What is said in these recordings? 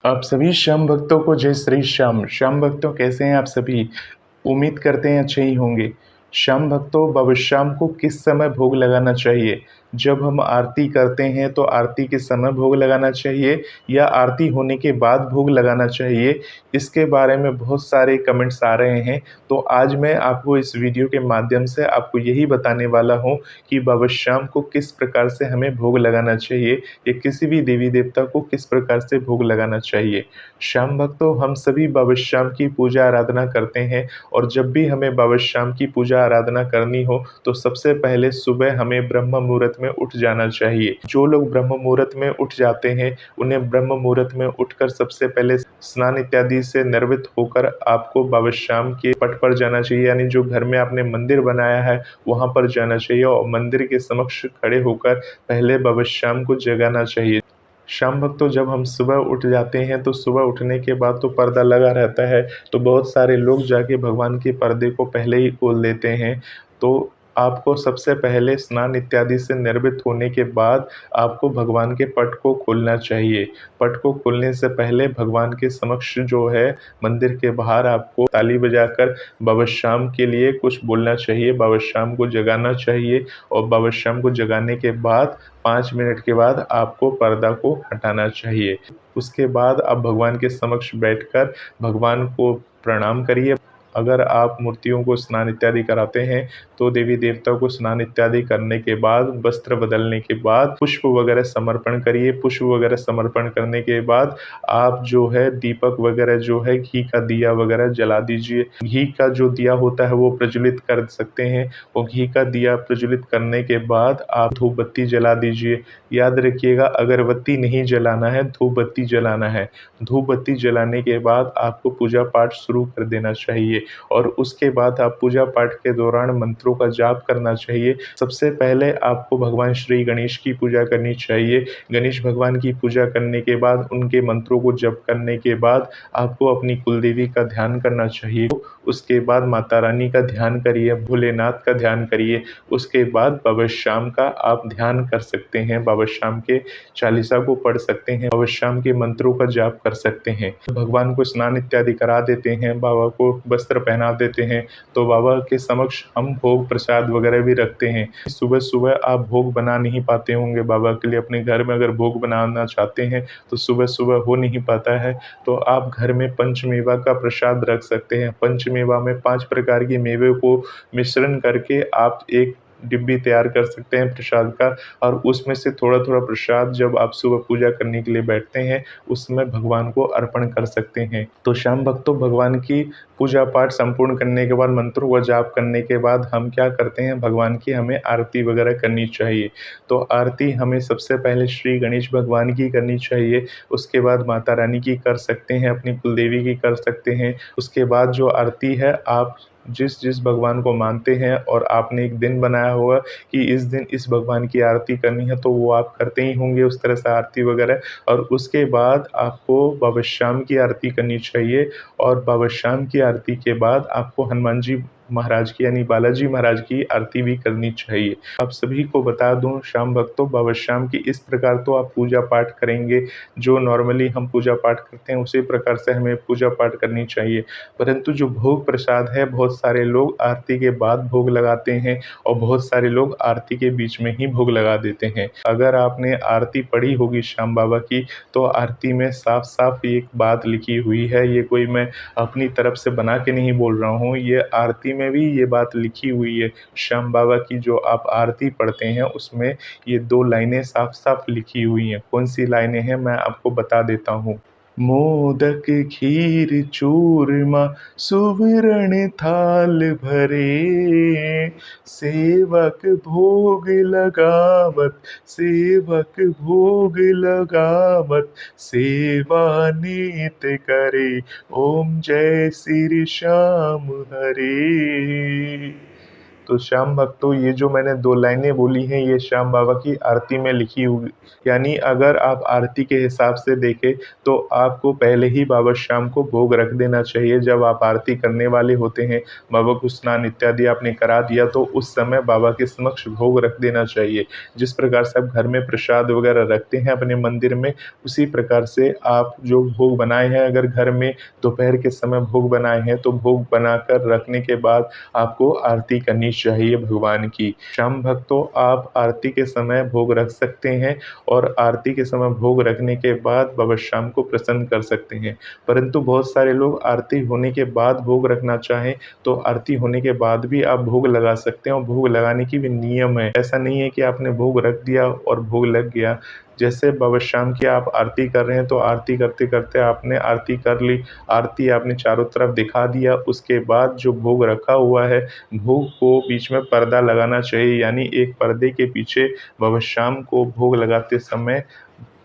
आप सभी श्याम भक्तों को जय श्री श्याम। श्याम भक्तों कैसे हैं आप सभी? उम्मीद करते हैं अच्छे ही होंगे। श्याम भक्तों, बाबा श्याम को किस समय भोग लगाना चाहिए? जब हम आरती करते हैं तो आरती के समय भोग लगाना चाहिए या आरती होने के बाद भोग लगाना चाहिए? इसके बारे में बहुत सारे कमेंट्स आ रहे हैं। तो आज मैं आपको इस वीडियो के माध्यम से आपको यही बताने वाला हूँ कि बाबा श्याम को किस प्रकार से हमें भोग लगाना चाहिए या किसी भी देवी देवता को किस प्रकार से भोग लगाना चाहिए। श्याम भक्तों, हम सभी बाबा श्याम की पूजा आराधना करते हैं और जब भी हमें बाबा श्याम की पूजा आराधना करनी हो तो सबसे पहले सुबह हमें ब्रह्म मुहूर्त में उठ जाना चाहिए। जो लोग ब्रह्म मुहूर्त में उठ जाते हैं उन्हें ब्रह्म मुहूर्त में उठकर सबसे पहले स्नान इत्यादि से निर्वृत्त होकर आपको बाबा श्याम के पट पर जाना चाहिए, यानी जो घर में आपने मंदिर बनाया है वहां पर जाना चाहिए और मंदिर के समक्ष खड़े होकर पहले बाबा श्याम को जगाना चाहिए। शाम वक्त तो जब हम सुबह उठ जाते हैं तो सुबह उठने के बाद तो पर्दा लगा रहता है, तो बहुत सारे लोग जाके भगवान के पर्दे को पहले ही खोल देते हैं। तो आपको सबसे पहले स्नान इत्यादि से निर्वृत्त होने के बाद आपको भगवान के पट को खोलना चाहिए। पट को खोलने से पहले भगवान के समक्ष जो है मंदिर के बाहर आपको ताली बजाकर बाबा श्याम के लिए कुछ बोलना चाहिए, बाबा श्याम को जगाना चाहिए और बाबा श्याम को जगाने के बाद 5 मिनट के बाद आपको पर्दा को हटाना चाहिए। उसके बाद आप भगवान के समक्ष बैठकर भगवान को प्रणाम करिए। अगर आप मूर्तियों को स्नान इत्यादि कराते हैं तो देवी देवता को स्नान इत्यादि करने के बाद वस्त्र बदलने के बाद पुष्प वगैरह समर्पण करिए। पुष्प वगैरह समर्पण करने के बाद आप जो है दीपक वगैरह जो है घी का दिया वगैरह जला दीजिए। घी का जो दिया होता है वो प्रज्वलित कर सकते हैं और घी का दिया प्रज्वलित करने के बाद आप धूप बत्ती जला दीजिए। याद रखिएगा, अगरबत्ती नहीं जलाना है, धूप बत्ती जलाना है। धूप बत्ती जलाने के बाद आपको पूजा पाठ शुरू कर देना चाहिए और उसके बाद आप पूजा पाठ के दौरान मंत्रों का जाप करना चाहिए। सबसे पहले आपको भगवान श्री गणेश की पूजा करनी चाहिए। गणेश भगवान की पूजा करने के बाद उनके मंत्रों को जप करने के बाद आपको अपनी कुलदेवी का ध्यान करना चाहिए। उसके बाद माता रानी का ध्यान करिए, भोलेनाथ का ध्यान करिए। उसके बाद बाबा श्याम का आप ध्यान कर सकते हैं, बाबा श्याम के चालीसा को पढ़ सकते हैं, बाबा श्याम के मंत्रों का जाप कर सकते हैं। भगवान को स्नान इत्यादि करा देते हैं, बाबा को वस्त्र पहना देते हैं, तो बाबा के समक्ष हम भोग प्रसाद वगैरह भी रखते हैं। सुबह सुबह आप भोग बना नहीं पाते होंगे बाबा के लिए, अपने घर में अगर भोग बनाना चाहते हैं तो सुबह सुबह हो नहीं पाता है, तो आप घर में पंचमेवा का प्रसाद रख सकते हैं। पंचमेवा में 5 प्रकार के मेवे को मिश्रण करके आप एक डिब्बी तैयार कर सकते हैं प्रसाद का, और उसमें से थोड़ा-थोड़ा प्रसाद जब आप सुबह पूजा करने के लिए बैठते हैं, उसमें भगवान को अर्पण कर सकते हैं। तो श्याम भक्तों, भगवान की पूजा पाठ संपूर्ण करने के बाद, मंत्रों का जाप करने के बाद हम क्या करते हैं, भगवान की हमें आरती वगैरह करनी चाहिए। तो आरती हमें सबसे पहले श्री गणेश भगवान की करनी चाहिए, उसके बाद माता रानी की कर सकते हैं, अपनी कुलदेवी की कर सकते हैं। उसके बाद जो आरती है, आप जिस भगवान को मानते हैं और आपने एक दिन बनाया होगा कि इस दिन इस भगवान की आरती करनी है, तो वो आप करते ही होंगे उस तरह से आरती वगैरह। और उसके बाद आपको बाबा श्याम की आरती करनी चाहिए और बाबा श्याम की आरती के बाद आपको हनुमान जी महाराज की यानी बालाजी महाराज की आरती भी करनी चाहिए। आप सभी को बता दूं श्याम भक्तों, बाबा श्याम की इस प्रकार तो आप पूजा पाठ करेंगे, जो नॉर्मली हम पूजा पाठ करते हैं उसी प्रकार से हमें पूजा पाठ करनी चाहिए। परंतु जो भोग प्रसाद है, बहुत सारे लोग आरती के बाद भोग लगाते हैं और बहुत सारे लोग आरती के बीच में ही भोग लगा देते हैं। अगर आपने आरती पढ़ी होगी श्याम बाबा की, तो आरती में साफ साफ एक बात लिखी हुई है, ये कोई मैं अपनी तरफ से बना के नहीं बोल रहा हूँ, ये आरती में भी ये बात लिखी हुई है। श्याम बाबा की जो आप आरती पढ़ते हैं उसमें ये 2 लाइनें साफ साफ लिखी हुई हैं। कौन सी लाइनें हैं मैं आपको बता देता हूँ। मोदक खीर चूरमा सुवर्ण थाल भरे, सेवक भोग लगावत, सेवक भोग लगावत, सेवा नित करे, ओम जय श्री श्याम हरे। तो श्याम भक्तों, ये जो मैंने 2 लाइनें बोली हैं, ये श्याम बाबा की आरती में लिखी हुई, यानी अगर आप आरती के हिसाब से देखें तो आपको पहले ही बाबा श्याम को भोग रख देना चाहिए। जब आप आरती करने वाले होते हैं, बाबा को स्नान इत्यादि आपने करा दिया, तो उस समय बाबा के समक्ष भोग रख देना चाहिए। जिस प्रकार से आप घर में प्रसाद वगैरह रखते हैं अपने मंदिर में, उसी प्रकार से आप जो भोग बनाए हैं, अगर घर में दोपहर के समय भोग बनाए हैं, तो भोग बनाकर रखने के बाद आपको आरती करनी चाहिए भगवान की। श्याम भक्तों, आप आरती के समय भोग रख सकते हैं और आरती के समय भोग रखने के बाद बाबा श्याम को प्रसन्न कर सकते हैं। परंतु बहुत सारे लोग आरती होने के बाद भोग रखना चाहें तो आरती होने के बाद भी आप भोग लगा सकते हैं, और भोग लगाने की भी नियम है। ऐसा नहीं है कि आपने भोग रख दिया और भोग लग गया। जैसे बाबा श्याम की आप आरती कर रहे हैं, तो आरती करते-करते आपने आरती कर ली, आरती आपने चारों तरफ दिखा दिया, उसके बाद जो भोग रखा हुआ है, भोग को बीच में पर्दा लगाना चाहिए, यानी एक पर्दे के पीछे बाबा श्याम को भोग लगाते समय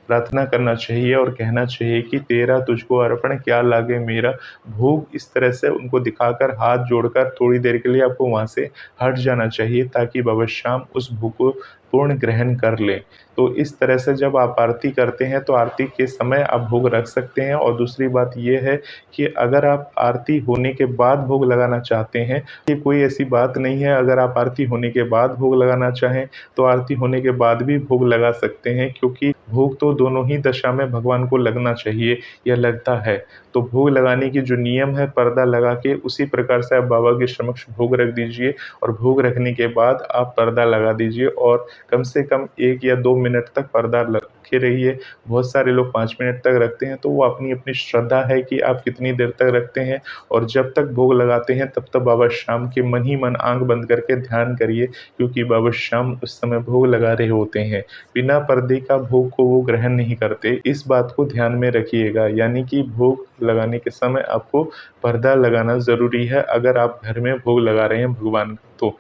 प्रार्थना करना चाहिए और कहना चाहिए कि तेरा तुझको अर्पण क्या लागे मेरा। भोग इस तरह से उनको दिखाकर, हाथ जोड़कर थोड़ी देर के लिए आपको वहाँ से हट जाना चाहिए, ताकि बाबा श्याम उस भोग को पूर्ण ग्रहण कर लें। तो इस तरह से जब आप आरती करते हैं, तो आरती के समय आप भोग रख सकते हैं। और दूसरी बात ये है कि अगर आप आरती होने के बाद भोग लगाना चाहते हैं, ये कोई ऐसी बात नहीं है, अगर आप आरती होने के बाद भोग लगाना चाहें तो आरती होने के बाद भी भोग लगा सकते हैं, क्योंकि भोग तो दोनों ही दशा में भगवान को लगना चाहिए या लगता है। तो भोग लगाने की जो नियम है, पर्दा लगा के उसी प्रकार से आप बाबा के समक्ष भोग रख दीजिए, और भोग रखने के बाद आप पर्दा लगा दीजिए, और कम से कम 1 या 2 मिनट तक पर्दा रखे रहिए। बहुत सारे लोग 5 मिनट तक रखते हैं, तो वो अपनी-अपनी श्रद्धा है कि आप कितनी देर तक रखते हैं। और जब तक भोग लगाते हैं, तब तक बाबा श्याम के मन ही मन आँख बंद करके ध्यान करिए, क्योंकि बाबा श्याम उस समय भोग लगा रहे होते हैं। बिना पर्दे का भोग को वो ग्रहण नहीं करते, इस बात को ध्यान में रखिएगा। यानी कि भोग लगाने के समय आपको पर्दा लगाना ज़रूरी है, अगर आप घर में भोग लगा रहे हैं भगवान का तो।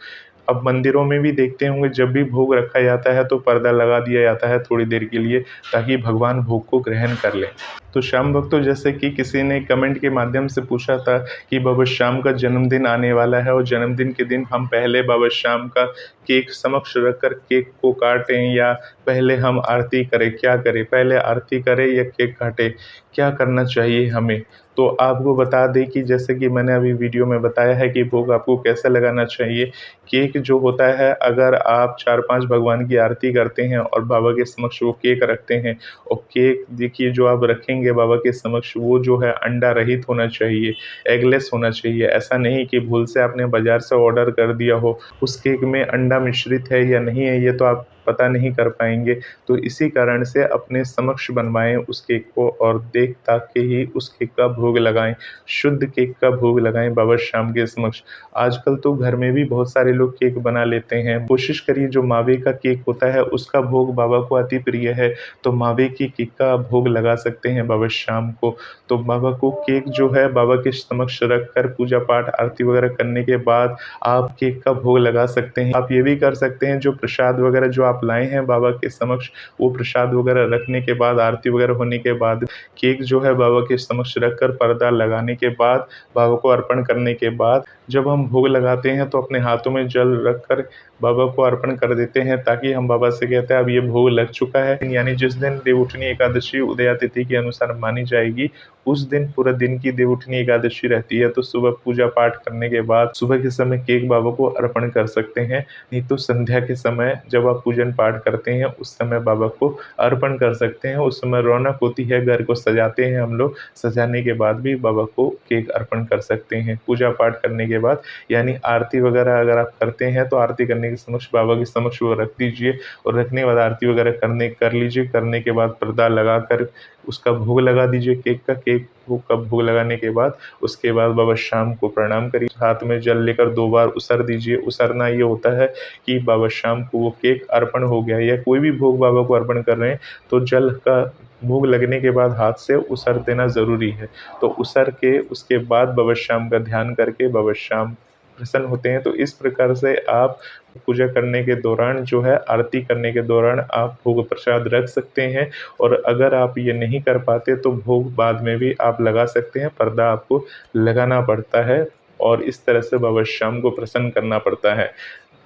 अब मंदिरों में भी देखते होंगे, जब भी भोग रखा जाता है तो पर्दा लगा दिया जाता है थोड़ी देर के लिए, ताकि भगवान भोग को ग्रहण कर लें। तो श्याम भक्तों, जैसे कि किसी ने कमेंट के माध्यम से पूछा था कि बाबा श्याम का जन्मदिन आने वाला है, और जन्मदिन के दिन हम पहले बाबा श्याम का केक समक्ष रखकर केक को काटें या पहले हम आरती करें, क्या करें? पहले आरती करें या केक काटें? क्या करना चाहिए हमें? तो आपको बता दें कि जैसे कि मैंने अभी वीडियो में बताया है कि भोग आपको कैसे लगाना चाहिए। केक जो होता है, अगर आप 4-5 भगवान की आरती करते हैं और बाबा के समक्ष वो केक रखते हैं, और केक देखिए जो आप रखेंगे बाबा के समक्ष, वो जो है अंडा रहित होना चाहिए, एगलेस होना चाहिए। ऐसा नहीं कि भूल से आपने बाज़ार से ऑर्डर कर दिया हो, उस केक में अंडा मिश्रित है या नहीं है, ये तो आप पता नहीं कर पाएँगे। तो इसी कारण से अपने समक्ष बनवाएँ उस केक को, और देख ताक के ही उस केक का भोग लगाएँ। शुद्ध केक का भोग लगाएँ बाबा श्याम के समक्ष। आजकल तो घर में भी बहुत सारे लोग केक बना लेते हैं। कोशिश करिए जो मावे का केक होता है, उसका भोग बाबा को अति प्रिय है, तो मावे की केक का भोग लगा सकते हैं बाबा श्याम को। तो बाबा को केक जो है बाबा के समक्ष रखकर पूजा पाठ आरती वगैरह करने के बाद आप केक का भोग लगा सकते हैं। आप ये भी कर सकते हैं, जो प्रसाद वगैरह जो आप लाए हैं बाबा के समक्ष, वो प्रसाद वगैरह रखने के बाद, आरती वगैरह होने के बाद, केक जो है बाबा के समक्ष रखकर पर्दा लगाने के बाद, बाबा को अर्पण करने के बाद, जब हम भोग लगाते हैं तो अपने हाथों में जल रखकर बाबा को अर्पण कर देते हैं, ताकि हम बाबा से कहते हैं अब ये भोग लग चुका है। यानी जिस दिन देवउठनी एकादशी उदया तिथि के अनुसार मानी जाएगी, उस दिन पूरा दिन की देवउठनी एकादशी रहती है, तो सुबह पूजा पाठ करने के बाद सुबह के समय केक बाबा को अर्पण कर सकते हैं। नहीं तो संध्या के समय जब आप पूजन पाठ करते हैं, उस समय बाबा को अर्पण कर सकते हैं। उस समय रौनक होती है, घर को सजाते हैं हम लोग, सजाने के बाद भी बाबा को केक अर्पण कर सकते हैं पूजा पाठ करने के बाद। यानी आरती वगैरह अगर आप करते हैं, तो आरती करने के समक्ष बाबा के समक्ष वो रख दीजिए, और रखने के बाद आरती वगैरह कर लीजिए। करने के बाद पर्दा लगाकर उसका भोग लगा दीजिए केक का। केक का भोग लगाने के बाद उसके बाद बाबा श्याम को प्रणाम करिए, हाथ में जल लेकर 2 बार उसर दीजिए। उसरना ये होता है कि बाबा श्याम को वो केक अर्पण हो गया, या कोई भी भोग बाबा को अर्पण कर रहे हैं तो जल का भोग लगने के बाद हाथ से उसर देना ज़रूरी है। तो उसर के उसके बाद बाबा श्याम का ध्यान करके बाबा श्याम प्रसन्न होते हैं। तो इस प्रकार से आप पूजा करने के दौरान जो है, आरती करने के दौरान आप भोग प्रसाद रख सकते हैं। और अगर आप ये नहीं कर पाते तो भोग बाद में भी आप लगा सकते हैं, पर्दा आपको लगाना पड़ता है और इस तरह से बाबा श्याम को प्रसन्न करना पड़ता है।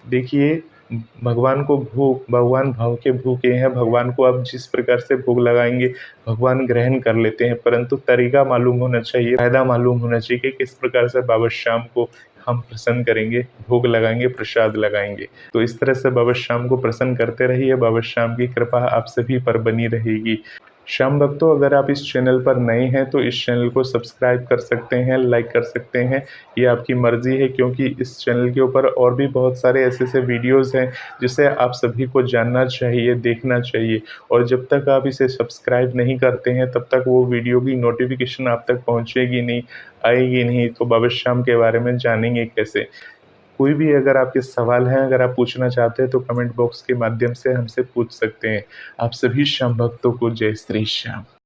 देखिए, भगवान भाव के भूखे हैं, भगवान को आप जिस प्रकार से भोग लगाएँगे, भगवान ग्रहण कर लेते हैं, परंतु तरीका मालूम होना चाहिए, फ़ायदा मालूम होना चाहिए कि किस प्रकार से बाबा श्याम को हम प्रसन्न करेंगे, भोग लगाएँगे, प्रसाद लगाएँगे। तो इस तरह से बाबा श्याम को प्रसन्न करते रहिए, बाबा श्याम की कृपा आप सभी पर बनी रहेगी। श्याम भक्तों, अगर आप इस चैनल पर नए हैं तो इस चैनल को सब्सक्राइब कर सकते हैं, लाइक कर सकते हैं, ये आपकी मर्ज़ी है, क्योंकि इस चैनल के ऊपर और भी बहुत सारे ऐसे वीडियोज़ हैं जिसे आप सभी को जानना चाहिए, देखना चाहिए। और जब तक आप इसे सब्सक्राइब नहीं करते हैं तब तक वो वीडियो की नोटिफ़िकेशन आप तक पहुँचेगी नहीं, आएगी नहीं, तो बाबा श्याम के बारे में जानेंगे कैसे? कोई भी अगर आपके सवाल हैं, अगर आप पूछना चाहते हैं तो कमेंट बॉक्स के माध्यम से हमसे पूछ सकते हैं। आप सभी श्याम भक्तों को जय श्री श्याम।